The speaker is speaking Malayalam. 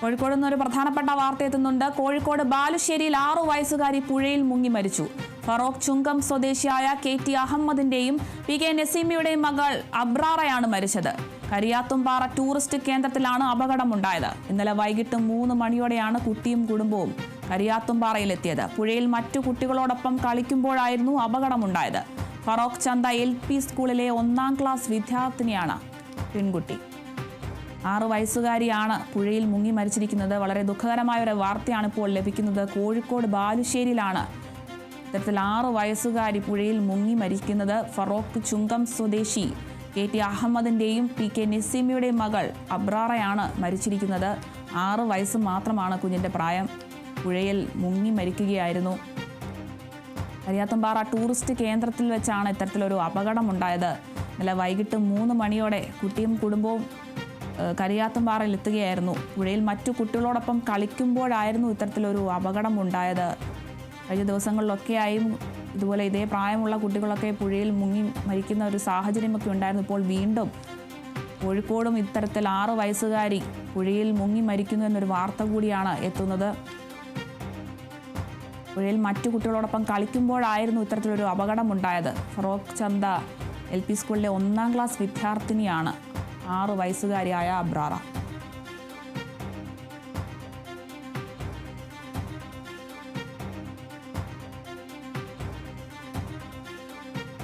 കോഴിക്കോട് നിന്നൊരു പ്രധാനപ്പെട്ട വാർത്ത എത്തുന്നുണ്ട്. കോഴിക്കോട് ബാലുശ്ശേരിയിൽ 6 വയസ്സുകാരി പുഴയിൽ മുങ്ങി മരിച്ചു. ഫറോക്ക് ചുങ്കം സ്വദേശിയായ KT അഹമ്മദിന്റെയും PK നസീമയുടെയും മകൾ അബ്രാറയാണ് മരിച്ചത്. കരിയാത്തുംപാറ ടൂറിസ്റ്റ് കേന്ദ്രത്തിലാണ് അപകടമുണ്ടായത്. ഇന്നലെ വൈകിട്ട് 3 മണിയോടെയാണ് കുട്ടിയും കുടുംബവും കരിയാത്തുംപാറയിലെത്തിയത്. പുഴയിൽ മറ്റു കുട്ടികളോടൊപ്പം കളിക്കുമ്പോഴായിരുന്നു അപകടമുണ്ടായത്. ഫറോക്ക് ചന്ത LP സ്കൂളിലെ 1ാം ക്ലാസ് വിദ്യാർത്ഥിനിയാണ് പെൺകുട്ടി. 6 വയസ്സുകാരിയാണ് പുഴയിൽ മുങ്ങി മരിച്ചിരിക്കുന്നത്. വളരെ ദുഃഖകരമായ ഒരു വാർത്തയാണ് ഇപ്പോൾ ലഭിക്കുന്നത്. കോഴിക്കോട് ബാലുശ്ശേരിയിലാണ് ഇത്തരത്തിൽ 6 വയസ്സുകാരി പുഴയിൽ മുങ്ങി മരിക്കുന്നത്. ഫറോക്ക് ചുങ്കം സ്വദേശി KT അഹമ്മദിന്റെയും PK നസീമയുടെയും മകൾ അബ്രാറയാണ് മരിച്ചിരിക്കുന്നത്. 6 വയസ്സ് മാത്രമാണ് കുഞ്ഞിന്റെ പ്രായം. പുഴയിൽ മുങ്ങി മരിക്കുകയായിരുന്നു. കരിയാത്തുംപാറ ടൂറിസ്റ്റ് കേന്ദ്രത്തിൽ വെച്ചാണ് ഇത്തരത്തിലൊരു അപകടമുണ്ടായത്. ഇന്നലെ വൈകിട്ട് 3 മണിയോടെ കുട്ടിയും കുടുംബവും കരിയാത്തുംപാറയിൽ എത്തുകയായിരുന്നു. പുഴയിൽ മറ്റു കുട്ടികളോടൊപ്പം കളിക്കുമ്പോഴായിരുന്നു ഇത്തരത്തിലൊരു അപകടമുണ്ടായത്. കഴിഞ്ഞ ദിവസങ്ങളിലൊക്കെയായും ഇതുപോലെ ഇതേ പ്രായമുള്ള കുട്ടികളൊക്കെ പുഴയിൽ മുങ്ങി മരിക്കുന്ന ഒരു സാഹചര്യമൊക്കെ ഉണ്ടായിരുന്നു. ഇപ്പോൾ വീണ്ടും കോഴിക്കോടും ഇത്തരത്തിൽ 6 വയസ്സുകാരി പുഴയിൽ മുങ്ങി മരിക്കുന്നു എന്നൊരു വാർത്ത കൂടിയാണ് എത്തുന്നത്. പുഴയിൽ മറ്റു കുട്ടികളോടൊപ്പം കളിക്കുമ്പോഴായിരുന്നു ഇത്തരത്തിലൊരു അപകടമുണ്ടായത്. ഫറോക്ക് ചന്ത LP സ്കൂളിലെ 1ാം ക്ലാസ് വിദ്യാർത്ഥിനിയാണ് 6 വയസ്സുകാരിയായ അബ്രാറ.